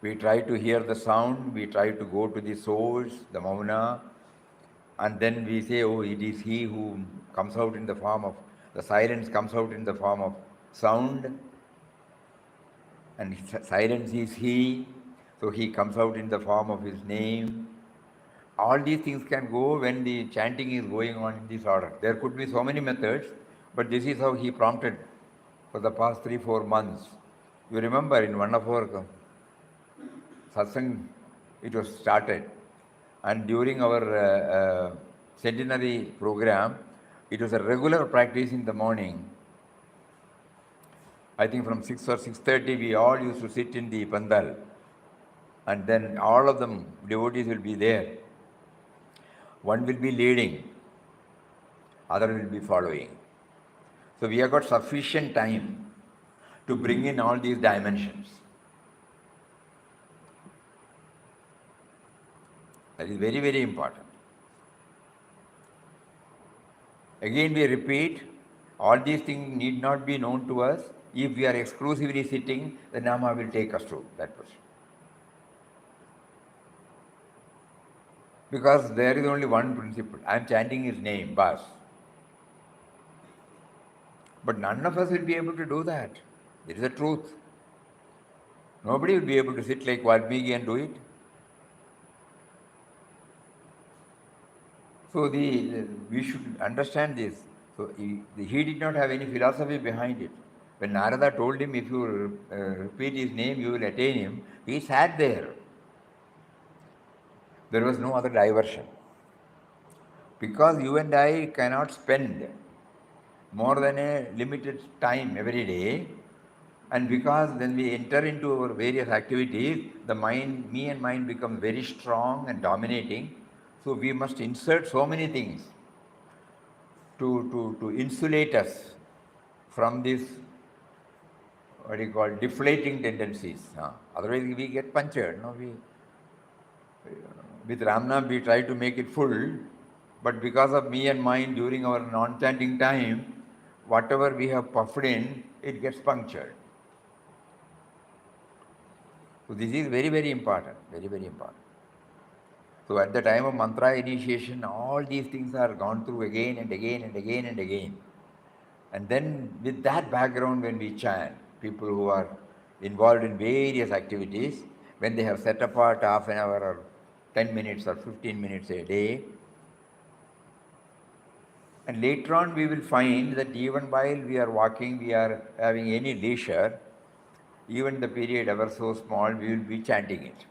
We try to hear the sound, we try to go to the source, the mauna, and then we say, oh, it is he who comes out in the form of, the silence comes out in the form of sound, and silence is he, so he comes out in the form of his name. All these things can go when the chanting is going on in this order. There could be so many methods, but this is how he prompted for the past 3-4 months. You remember in one of our Satsang, it was started. And during our centenary program, it was a regular practice in the morning. I think from 6 or 6:30, we all used to sit in the pandal. And then all of them, devotees will be there. One will be leading, other will be following. So we have got sufficient time to bring in all these dimensions. That is very, very important. Again we repeat, all these things need not be known to us. If we are exclusively sitting, the Nama will take us to that person. Because there is only one principle. I am chanting his name, Bas. But none of us will be able to do that. It is the truth. Nobody will be able to sit like Valmiki and do it. So we should understand this. So he did not have any philosophy behind it. When Narada told him, if you repeat his name, you will attain him, he sat there. There was no other diversion. Because you and I cannot spend more than a limited time every day, and because when we enter into our various activities, the mind, me and mind become very strong and dominating. So we must insert so many things to insulate us from this, what do you call, deflating tendencies. Otherwise we get punctured. With Ramnam we try to make it full, but because of me and mind during our non-chanting time, whatever we have puffed in, it gets punctured. So this is very, very important, very, very important. So at the time of mantra initiation, all these things are gone through again and again and again and again. And then with that background, when we chant, people who are involved in various activities, when they have set apart half an hour or 10 minutes or 15 minutes a day, and later on we will find that even while we are walking, we are having any leisure, even the period ever so small, we will be chanting it.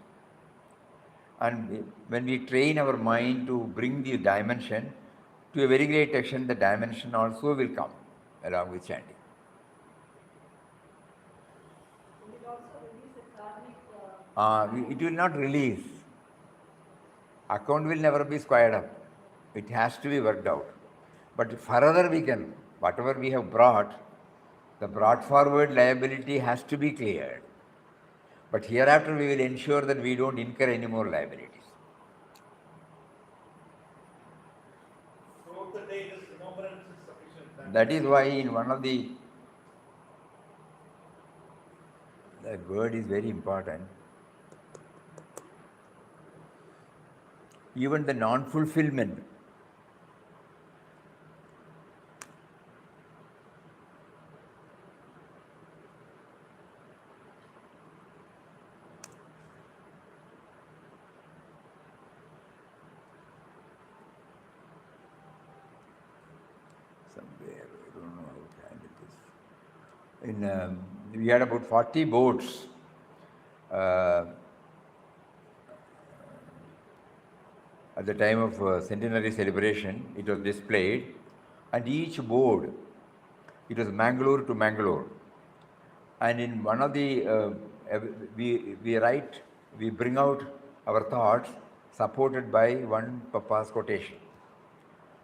And when we train our mind to bring the dimension, to a very great extent the dimension also will come along with chanting. Will it also release a karmic... It will not release. Account will never be squared up. It has to be worked out. But further we can, whatever we have brought, the brought forward liability has to be cleared. But hereafter we will ensure that we don't incur any more liabilities. Throughout the day, this remembrance is sufficient. That is why in one of the, that word is very important. even the non-fulfillment. Somewhere, I don't know how to handle this. We had about 40 boats. At the time of centenary celebration, it was displayed, and each board, it was Mangalore to Mangalore. And in one of the, we bring out our thoughts supported by one Papa's quotation.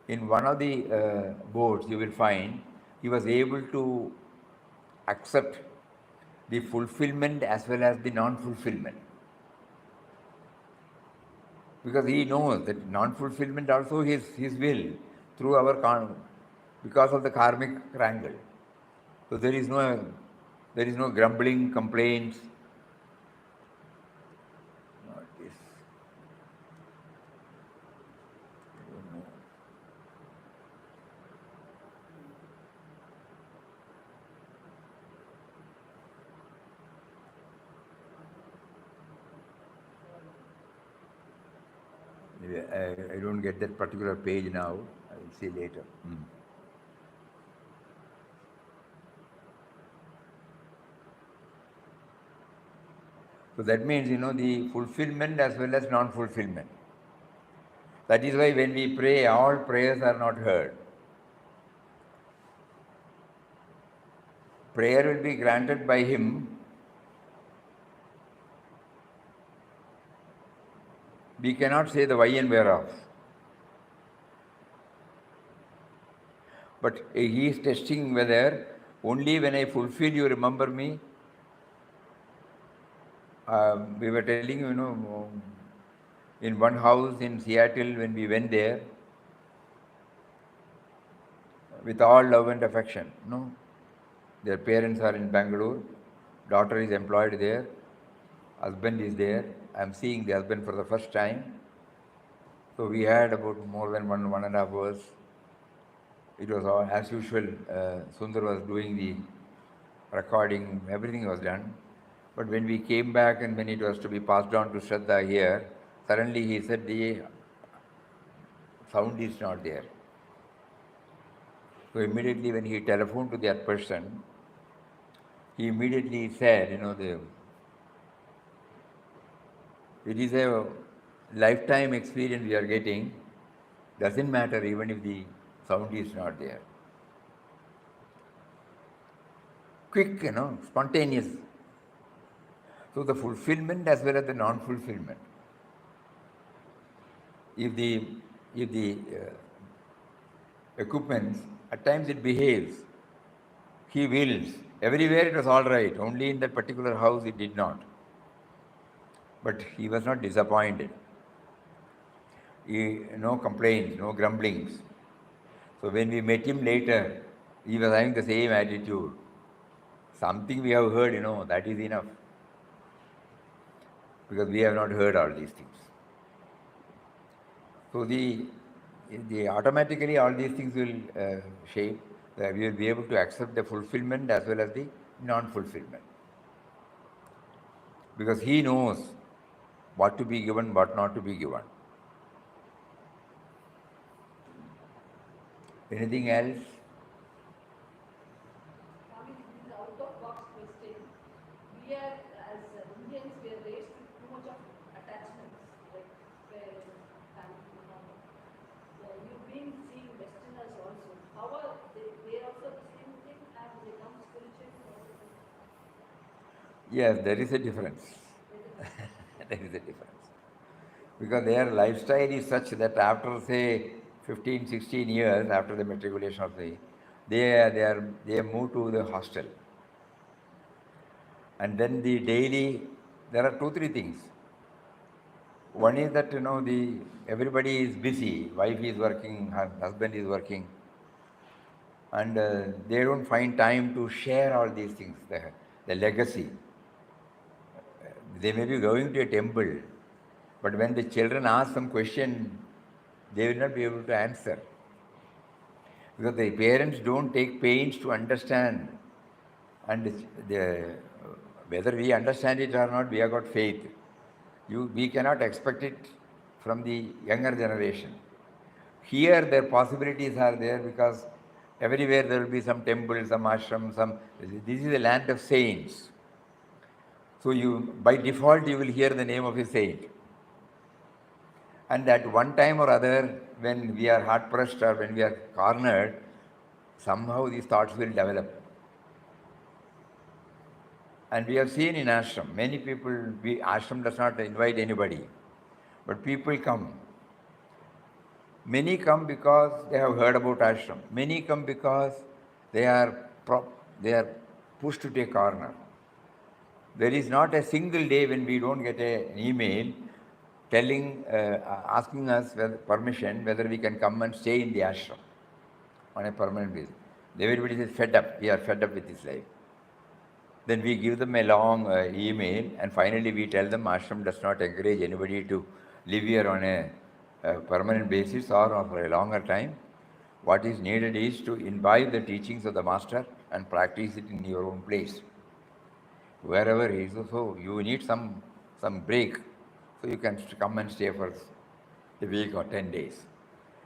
In one of the boards, you will find he was able to accept the fulfillment as well as the non-fulfillment. Because he knows that non-fulfillment also is his will through our because of the karmic wrangle. So there is no grumbling, complaints. Not this. I don't know. I don't get that particular page now. I will see later. So that means, the fulfillment as well as non-fulfillment. That is why when we pray, all prayers are not heard. Prayer will be granted by him. We cannot say the why and whereof. But he is testing whether only when I fulfill you remember me. We were telling you, in one house in Seattle, when we went there, with all love and affection, their parents are in Bangalore, daughter is employed there, husband is there. I am seeing the husband for the first time. So we had about more than 1.5 hours. It was all as usual. Sundar was doing the recording, everything was done. But when we came back and when it was to be passed on to Shraddha here, suddenly he said the sound is not there. So immediately when he telephoned to that person, he immediately said, it is a lifetime experience we are getting, doesn't matter even if the sound is not there. Quick, spontaneous. So the fulfillment as well as the non-fulfillment. If the equipment, at times it behaves, he wills. Everywhere it was all right, only in that particular house it did not. But he was not disappointed. No complaints, no grumblings. So when we met him later, he was having the same attitude. Something we have heard, that is enough. Because we have not heard all these things. So the automatically all these things will shape. We will be able to accept the fulfillment as well as the non-fulfillment. Because he knows what to be given, what not to be given. Anything else? Swami, this is out-of-box question. We are, as Indians, we are raised with too much of attachments, like parents, family, you've been seeing Westerners also. How are they also the same thing as they come spiritual? Yes, there is a difference. There is a difference. Because their lifestyle is such that after, say, 15, 16 years after the matriculation of they move to the hostel. And then the daily, there are 2-3 things. One is that, everybody is busy, wife is working, husband is working, and they don't find time to share all these things, the legacy. They may be going to a temple, But when the children ask some question, they will not be able to answer. Because the parents don't take pains to understand. And whether we understand it or not, we have got faith. We cannot expect it from the younger generation. Here, their possibilities are there because everywhere there will be some temple, some ashram, this is the land of saints. So by default, you will hear the name of a saint. And at one time or other, when we are hard-pressed or when we are cornered, somehow these thoughts will develop. And we have seen in ashram, many people, ashram does not invite anybody, but people come. Many come because they have heard about ashram. Many come because they are pushed to take corner. There is not a single day when we don't get an email asking us permission whether we can come and stay in the ashram on a permanent basis. Everybody is fed up. We are fed up with this life. Then we give them a long email, and finally we tell them ashram does not encourage anybody to live here on a permanent basis or for a longer time. What is needed is to imbibe the teachings of the master and practice it in your own place. Wherever he is, so you need some break, so you can come and stay for a week or 10 days.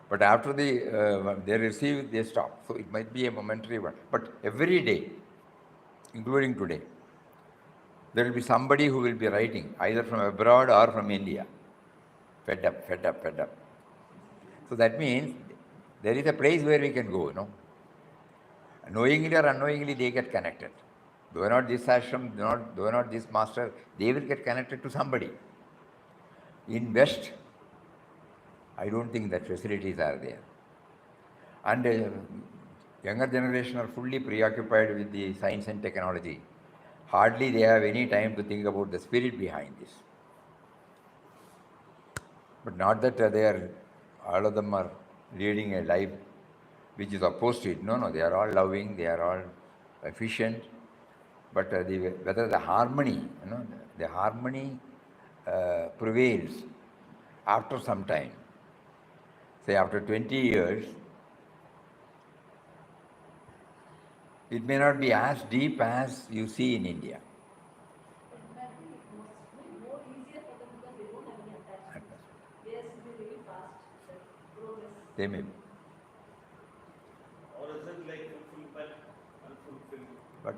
But after they receive, they stop. So it might be a momentary one. But every day, including today, there will be somebody who will be writing, either from abroad or from India. Fed up. So that means there is a place where we can go, Knowingly or unknowingly, they get connected. Though not this ashram, though not this master, they will get connected to somebody. In West, I don't think that facilities are there. And younger generation are fully preoccupied with the science and technology. Hardly they have any time to think about the spirit behind this. But not that all of them are leading a life which is opposed to it. No, they are all loving, they are all efficient. But whether the harmony, prevails after some time. Say after 20 years, it may not be as deep as you see in India. It might be more easier for them because they don't have any attachments. Theirs will be very fast, progress. They may be. Or is it like fulfillment, unfulfilled? But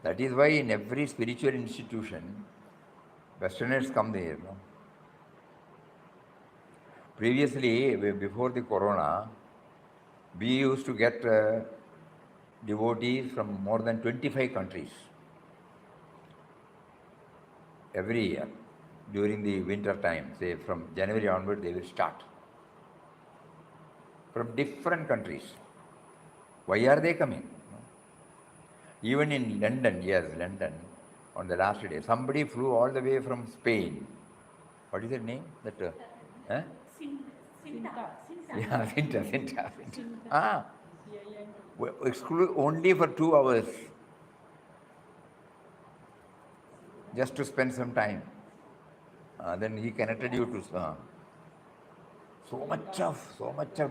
that is why in every spiritual institution, Westerners come there. Previously, before the corona, we used to get devotees from more than 25 countries every year during the winter time. Say from January onward, they will start from different countries. Why are they coming? Even in London, on the last day, somebody flew all the way from Spain. What is her name? Cinta. Only for 2 hours. Just to spend some time. Then he connected you to so much of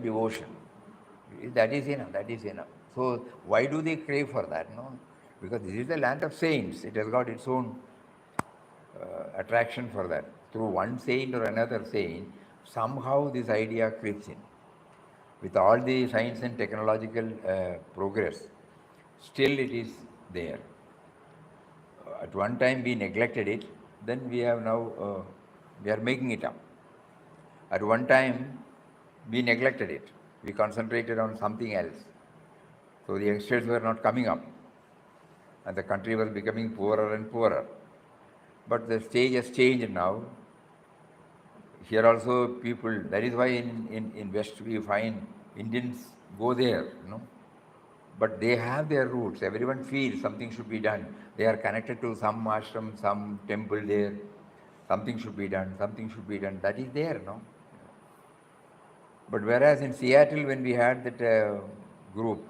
devotion. That is enough. So why do they crave for that? Because this is the land of saints. It has got its own attraction for that. Through one saint or another saint, somehow this idea creeps in. With all the science and technological progress, still it is there. At one time we neglected it, then we are making it up. At one time we neglected it. We concentrated on something else. So the youngsters were not coming up. And the country was becoming poorer and poorer. But the stage has changed now. Here also people, that is why in West we find Indians go there, But they have their roots. Everyone feels something should be done. They are connected to some ashram, some temple there. Something should be done. That is there, But whereas in Seattle, when we had that group,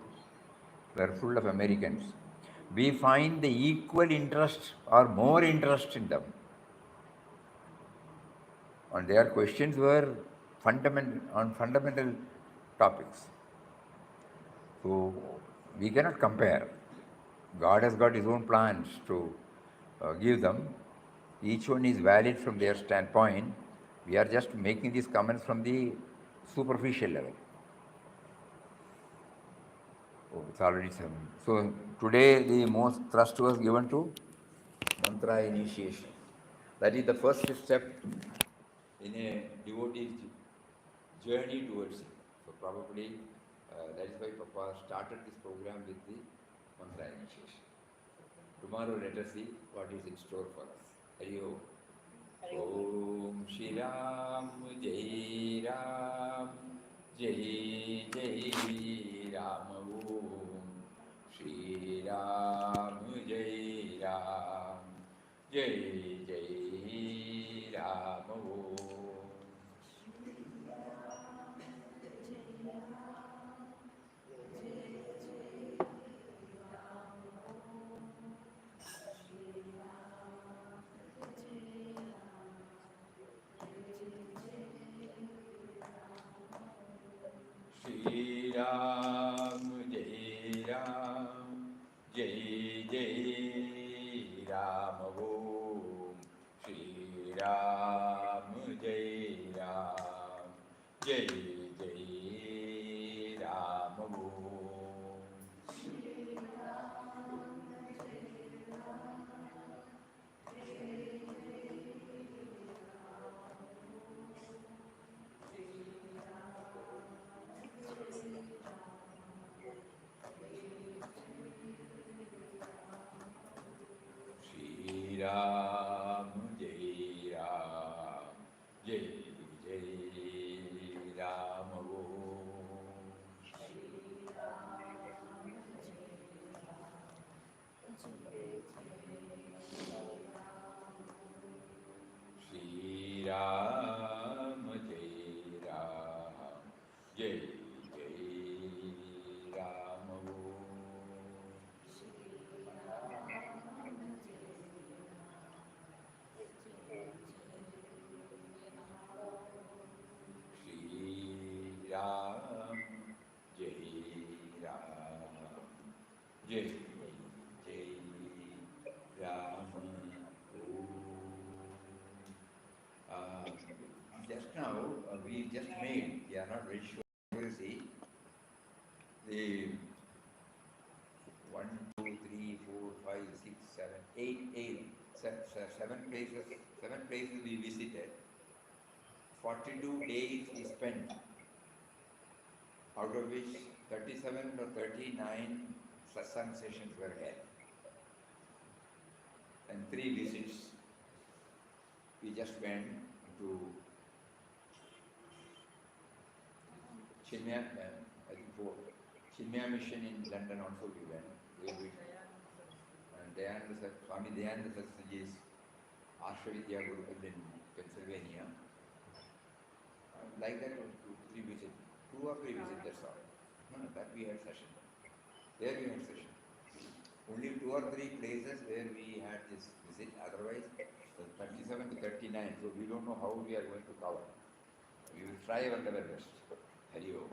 were full of Americans, we find the equal interest or more interest in them. And their questions were fundamental topics. So we cannot compare. God has got his own plans to give them. Each one is valid from their standpoint. We are just making these comments from the superficial level. Oh, it's already 7. So today the most thrust was given to mantra initiation. That is the first step in a devotee's journey towards it. So probably that is why Papa started this program with the mantra initiation. Tomorrow let us see what is in store for us. Hari Om. Om Shri Ram Jai Ram Jai Jai Ram Om Shri Ram Jai Ram Jai Jai Ram Om. Shri Ram Jai Ram Jai Jai Ram Om Shri Ram Jai Ram Jai Jai Ram Om. Shri Ram Jai Ram Jai Jai Ram Om Shri Ram Jai Ram Jai Jai Ram Om Shri Ram Jai Ram Jai Jai Ram Om. Just now we just made, we are not very sure, you see, the 1, 2, 3, 4, 5, 6, 7, 8, 7 places we visited. 42 days we spent, out of which 37 or 39 satsang sessions were held, and 3 visits. We just went to Chinmaya, I think 4. Chinmaya Mission in London also we went. And Swami Dayananda Satsangji's Ashram Gurukul in Pennsylvania. Like that, 2 visits. 2 or 3 visits, that's all. No, that we had session. There we had session. Only 2 or 3 places where we had this visit, otherwise 37 to 39, so we don't know how we are going to cover. We will try our level best. Hari Om.